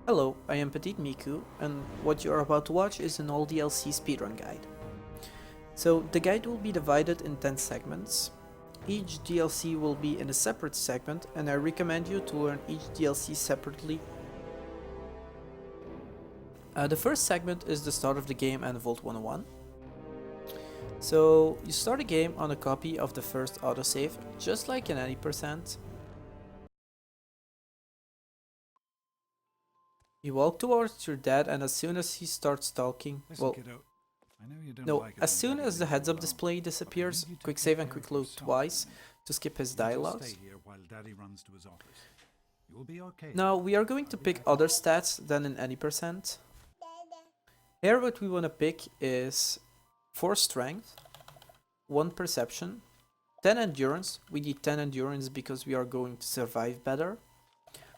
Hello, I am Petit Miku, and what you are about to watch is an all DLC speedrun guide. So, the guide will be divided in 10 segments. Each DLC will be in a separate segment, and I recommend you to learn each DLC separately. The first segment is the start of the game and Vault 101. So, you start a game on a copy of the first autosave, just like in any percent. You walk towards your dad, and as soon as he starts talking, as soon as the heads up display disappears, quick save and quick load twice to skip his dialogues. Now we are going to pick other stats than in any percent. Here what we want to pick is 4 strength, 1 perception, 10 endurance. We need 10 endurance because we are going to survive better.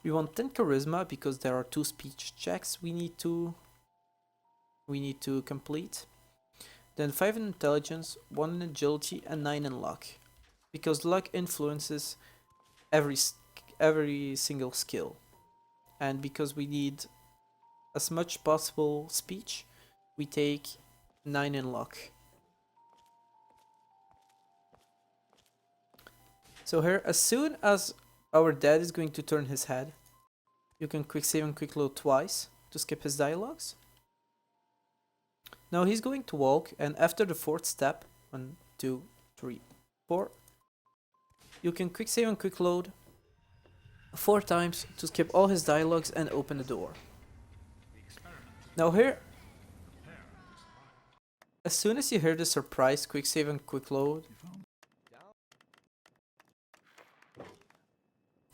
We want 10 charisma because there are 2 speech checks we need to complete. Then 5 in intelligence, 1 in agility, and 9 in luck, because luck influences every single skill, and because we need as much possible speech, we take 9 in luck. So here, as soon as our dad is going to turn his head, you can quick save and quick load twice to skip his dialogues. Now he's going to walk, and after the 4th step, 1, 2, 3, 4, you can quick save and quick load 4 times to skip all his dialogues and open the door. Now here, as soon as you hear the surprise quick save and quick load.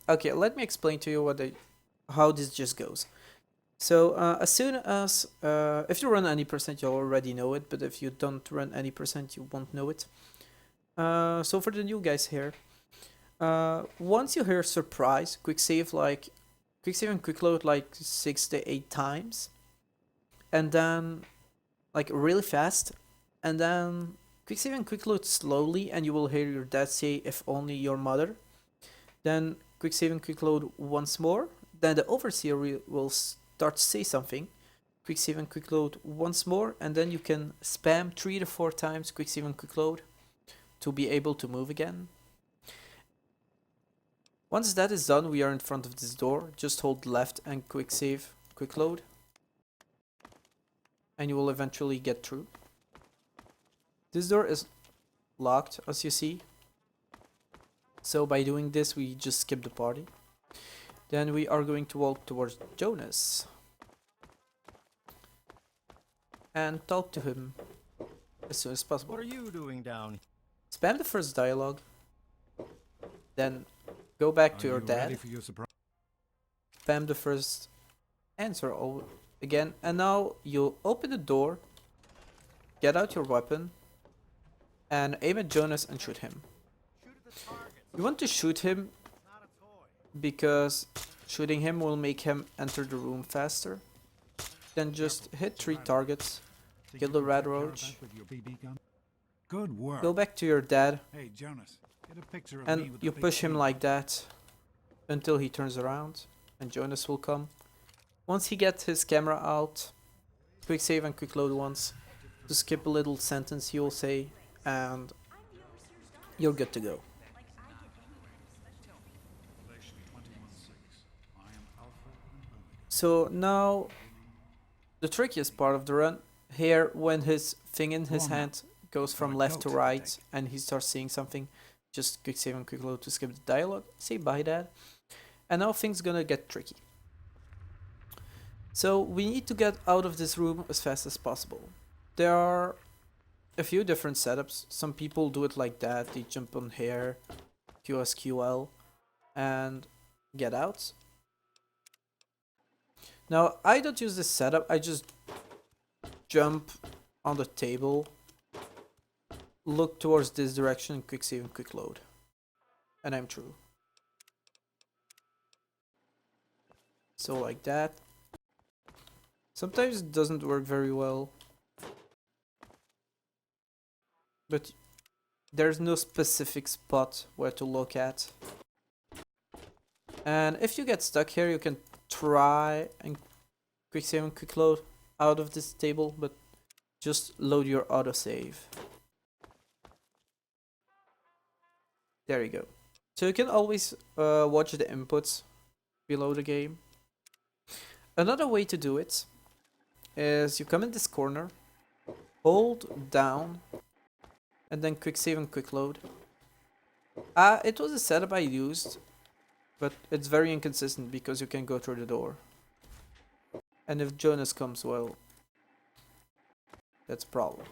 Okay, let me explain to you how this just goes. So as soon as, if you run any percent, you already know it, but if you don't run any percent, you won't know it. So for the new guys here, once you hear surprise, quick save and quick load like 6 to 8 times, and then like really fast, and then quick save and quick load slowly, and you will hear your dad say, "If only your mother." Then quick save and quick load once more. Then the overseer will start to say something. Quick save and quick load once more, and then you can spam 3 to 4 times quick save and quick load to be able to move again. Once that is done, we are in front of this door. Just hold left and quick save, quick load, and you will eventually get through. This door is locked, as you see. So by doing this, we just skip the party. Then we are going to walk towards Jonas and talk to him as soon as possible. What are you doing down? Spam the first dialogue, then go back to your dad. Spam the first answer again, and now you open the door, get out your weapon, and aim at Jonas and shoot him. You want to shoot him because shooting him will make him enter the room faster. Then just hit 3 targets, kill the red roach, Good work. go back to your dad, Hey, Jonas, get a picture of me and with you the big push him teeth. like that until he turns around, and Jonas will come. Once he gets his camera out, quick save and quick load once to skip a little sentence he will say, and you're good to go. So now, the trickiest part of the run, here when his thing in his hand goes from left to right and he starts saying something, just quick save and quick load to skip the dialogue, say bye dad, and now things gonna get tricky. So we need to get out of this room as fast as possible. There are a few different setups. Some people do it like that, they jump on here, QSQL, and get out. Now, I don't use this setup, I just jump on the table, look towards this direction, quick save and quick load. And I'm through. So like that. Sometimes it doesn't work very well. But there's no specific spot where to look at. And if you get stuck here, you can try and quick save and quick load out of this table, but just load your autosave. There you go. So you can always watch the inputs below the game. Another way to do it is you come in this corner, hold down, and then quick save and quick load. It was a setup I used, but it's very inconsistent because you can go through the door. And if Jonas comes, well, that's a problem.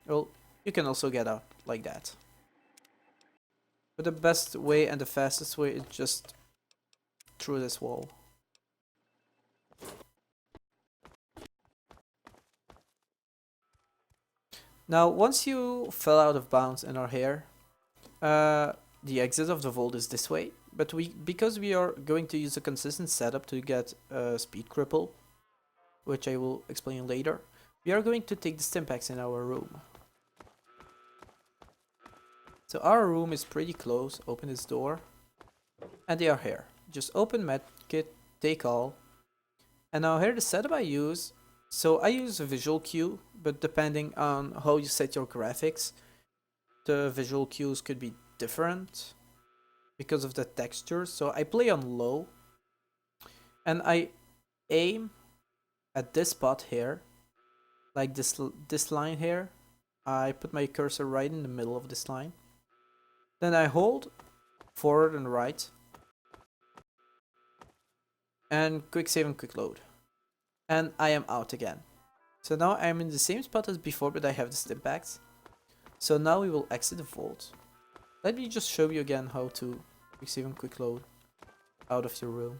Well, you can also get out like that. But the best way and the fastest way is just through this wall. Now, once you fell out of bounds and are here, the exit of the vault is this way. But because we are going to use a consistent setup to get speed cripple, which I will explain later, we are going to take the stimpaks in our room. So our room is pretty close. Open this door, and they are here. Just open medkit, take all. And now here the setup I use. So I use a visual cue, but depending on how you set your graphics, the visual cues could be different because of the texture. So I play on low, and I aim at this spot here, like this line here. I put my cursor right in the middle of this line. Then I hold forward and right, and quick save and quick load. And I am out again. So now I'm in the same spot as before, but I have the stimpaks. So now we will exit the vault. Let me just show you again how to quick save and quick load out of your room.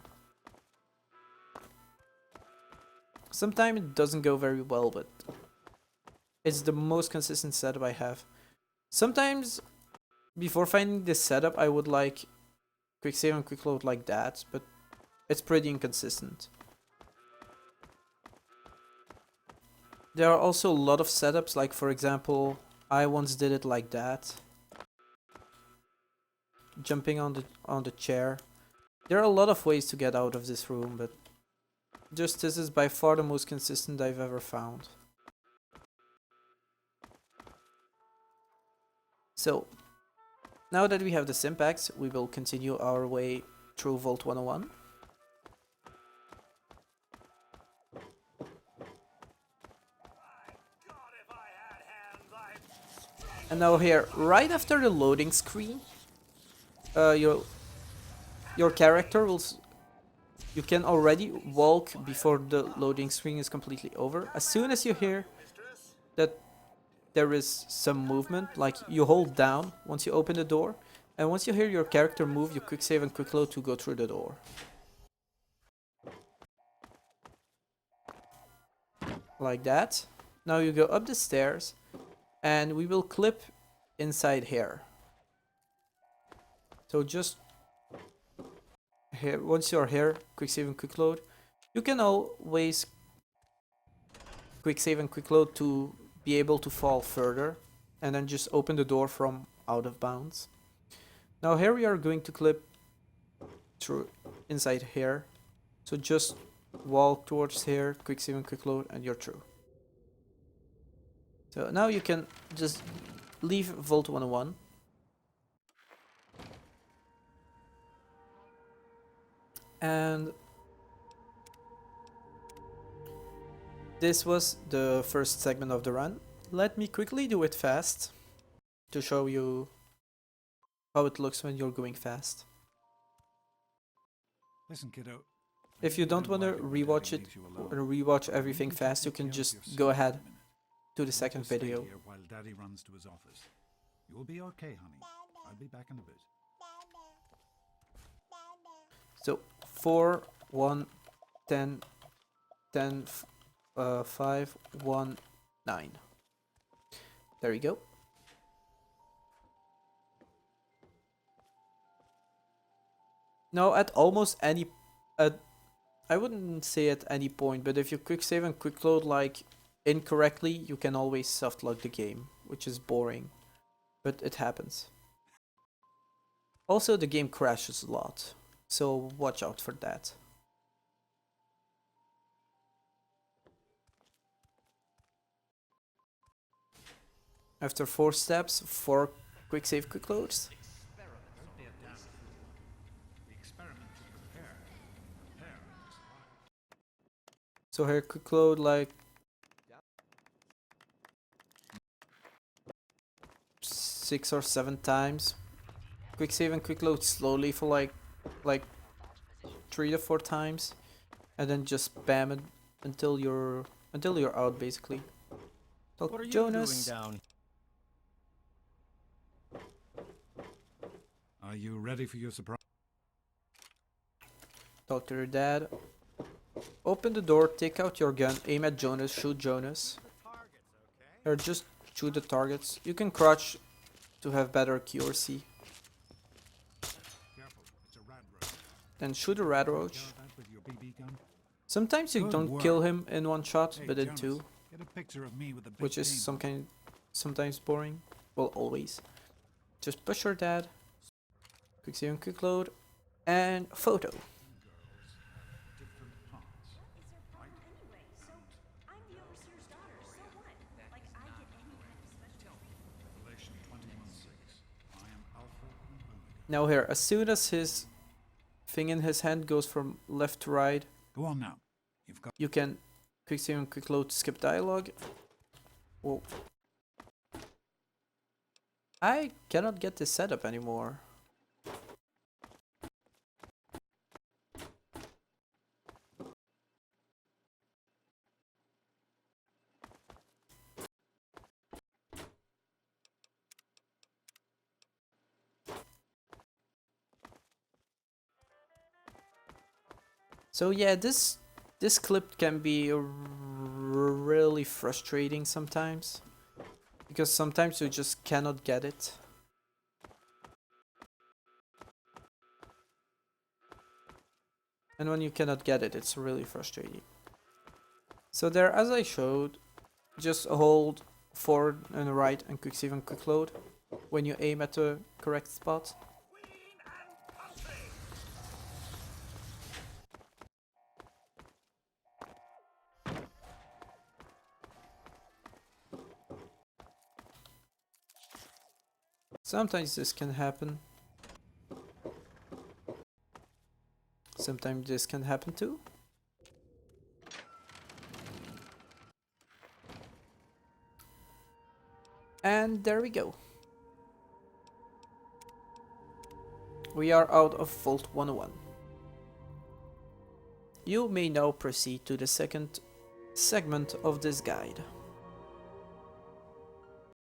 Sometimes it doesn't go very well, but it's the most consistent setup I have. Sometimes before finding this setup I would like quick save and quick load like that, but it's pretty inconsistent. There are also a lot of setups, like for example, I once did it like that. Jumping on the chair. There are a lot of ways to get out of this room, but just this is by far the most consistent I've ever found. So, now that we have the simpaks, we will continue our way through Vault 101. And now here, right after the loading screen, your character will... You can already walk before the loading screen is completely over. As soon as you hear that there is some movement, like you hold down once you open the door, and once you hear your character move, you quick save and quick load to go through the door. Like that. Now you go up the stairs, and we will clip inside here. So just here, once you're here, quick save and quick load. You can always quick save and quick load to be able to fall further, and then just open the door from out of bounds. Now here we are going to clip through inside here. So just walk towards here, quick save and quick load, and you're through. So now you can just leave Vault 101. And this was the first segment of the run. Let me quickly do it fast to show you how it looks when you're going fast. Listen, kiddo. If you don't want to rewatch it or rewatch everything fast, you can just go ahead to the second video. While Daddy runs to his office. You'll be okay, honey. I'll be back in a bit. So 4, 1, 10, 10, 5, 1, 9. There you go. Now at almost any, I wouldn't say at any point, but if you quick save and quick load like incorrectly, you can always soft lock the game, which is boring, but it happens. Also, the game crashes a lot, so watch out for that. After 4 steps, 4 quick save, quick loads. So here, quick load like 6 or 7 times. Quick save and quick load slowly for like 3 to 4 times, and then just spam it until you're out basically. Talk What are you Jonas. doing down? Are you ready for your surprise? Talk to your dad. Open the door, take out your gun, aim at Jonas, shoot Jonas. Or just shoot the targets. You can crouch to have better accuracy. Careful, it's a rat roach. Then shoot a rat roach. Kill that with your BB gun. Sometimes you Good don't work. kill him in one shot, Hey, but in Jonas, 2, get a picture of me with the big which is game. sometimes boring. Well, always. Just push your dad. Quick save and quick load. And photo. Different parts. Revelation 21:6. I am Alpha and Omega. Now here, as soon as his thing in his hand goes from left to right, Go on now. You've got you can quick save and quick load to skip dialogue. Whoa. I cannot get this setup anymore. So yeah, this clip can be really frustrating sometimes, because sometimes you just cannot get it. And when you cannot get it, it's really frustrating. So there, as I showed, just hold forward and right and quick save and quick load when you aim at the correct spot. Sometimes this can happen. Sometimes this can happen too. And there we go. We are out of Vault 101. You may now proceed to the second segment of this guide.